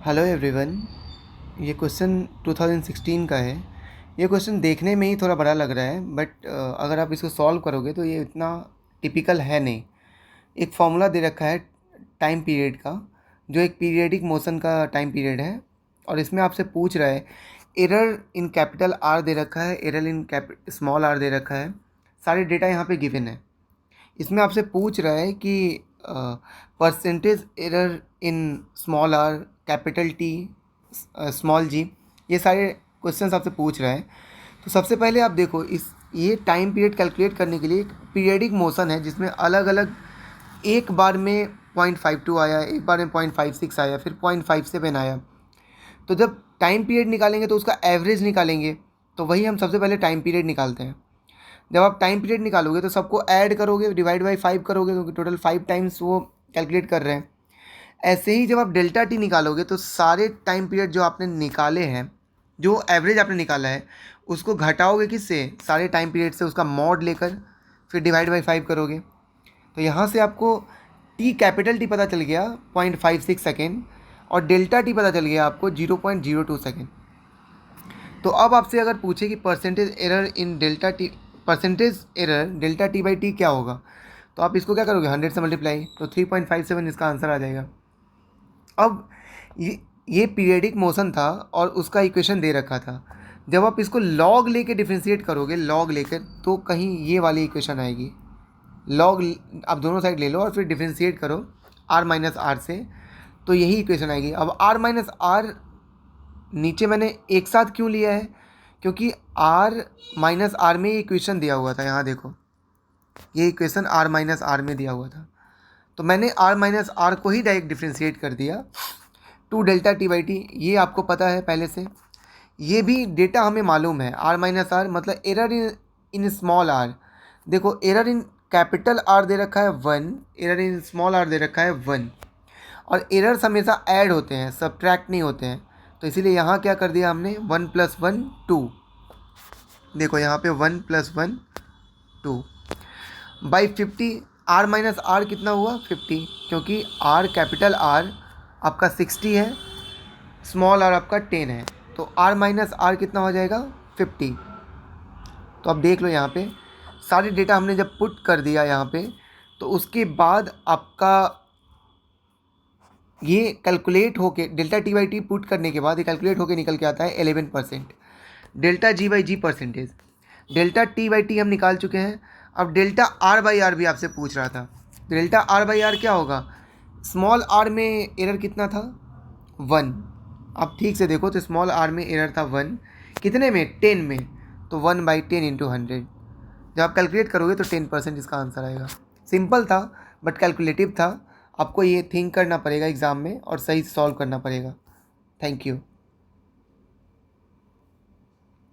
Hello everyone. ये question 2016 का है। ये क्वेश्चन देखने में ही थोड़ा बड़ा लग रहा है, बट अगर आप इसको सॉल्व करोगे तो ये इतना टिपिकल है नहीं। एक फॉर्मूला दे रखा है टाइम पीरियड का, जो एक पीरियडिक मोशन का टाइम पीरियड है, और इसमें आपसे पूछ रहा है एरर इन कैपिटल आर दे रखा है, एरर इन स्मॉल आर दे रखा है। सारे डेटा यहाँ पे गिवन है। इसमें आपसे पूछ रहा है कि percentage error in small R, capital T, small G, ये सारे क्वेश्चंस आपसे पूछ रहा है। तो सबसे पहले आप देखो, इस ये टाइम पीरियड कैलकुलेट करने के लिए एक पीरियडिक मोशन है जिसमें अलग अलग एक बार में 0.52 आया, एक बार में 0.56 आया, फिर 0.57 आया। तो जब टाइम पीरियड निकालेंगे तो उसका एवरेज निकालेंगे, तो वही हम सबसे पहले टाइम पीरियड निकालते हैं। जब आप टाइम पीरियड निकालोगे तो सबको ऐड करोगे, डिवाइड बाई 5 करोगे, क्योंकि टोटल 5 टाइम्स वो कैलकुलेट कर रहे हैं। ऐसे ही जब आप डेल्टा टी निकालोगे तो सारे टाइम पीरियड जो आपने निकाले हैं, जो एवरेज आपने निकाला है, उसको घटाओगे किससे, सारे टाइम पीरियड से, उसका मॉड लेकर फिर डिवाइड बाई 5 करोगे। तो यहाँ से आपको टी, कैपिटल टी पता चल गया 0.56 सेकेंड, और डेल्टा टी पता चल गया आपको 0.02 सेकेंड। तो अब आपसे अगर पूछे कि percentage error in delta T, percentage error delta T by T क्या होगा, तो आप इसको क्या करोगे, 100 से मल्टीप्लाई, तो 3.57 इसका आंसर आ जाएगा। अब ये पीरियडिक मोशन था और उसका इक्वेशन दे रखा था। जब आप इसको लॉग लेके डिफ्रेंशिएट करोगे, लॉग लेकर, तो कहीं ये वाली इक्वेशन आएगी। लॉग आप दोनों साइड ले लो और फिर डिफ्रेंशिएट करो आर माइनस आर से, तो यही इक्वेशन आएगी। अब आर माइनस आर नीचे मैंने एक साथ क्यों लिया है, क्योंकि आर माइनस आर में ये इक्वेशन दिया हुआ था। यहाँ देखो, ये इक्वेशन आर माइनस आर में दिया हुआ था, तो मैंने आर माइनस आर को ही डायरेक्ट डिफ्रेंशिएट कर दिया two delta T by T. ये आपको पता है पहले से, ये भी डेटा हमें मालूम है। आर माइनस आर मतलब एरर इन स्मॉल आर। देखो, एरर इन कैपिटल आर दे रखा है 1, एरर इन स्मॉल आर दे रखा है 1, और एरर्स हमेशा ऐड होते हैं, सब्ट्रैक्ट नहीं होते हैं। तो इसीलिए यहाँ क्या कर दिया हमने, 1 + 1 2। देखो यहाँ पे 1 + 1 2 बाई 50। आर माइनस आर कितना हुआ, 50, क्योंकि आर कैपिटल आर आपका 60 है, स्मॉल आर आपका 10 है, तो आर माइनस आर कितना हो जाएगा, 50। तो अब देख लो यहाँ पे सारे डेटा हमने जब पुट कर दिया यहाँ पे, तो उसके बाद आपका ये कैलकुलेट होके, delta T by T put करने के बाद ये कैलकुलेट होके निकल के आता है 11%। Delta G by G percentage, delta T by T हम निकाल चुके हैं। अब डेल्टा आर बाई आर भी आपसे पूछ रहा था। डेल्टा आर बाई आर क्या होगा, स्मॉल आर में एरर कितना था, 1। आप ठीक से देखो तो स्मॉल आर में एरर था 1, कितने में, 10 में, तो 1/10 इंटू 100। जब आप कैलकुलेट करोगे तो 10% इसका आंसर आएगा। सिंपल था बट कैलकुलेटिव था। आपको ये थिंक करना पड़ेगा एग्ज़ाम में और सही सॉल्व करना पड़ेगा। Thank you.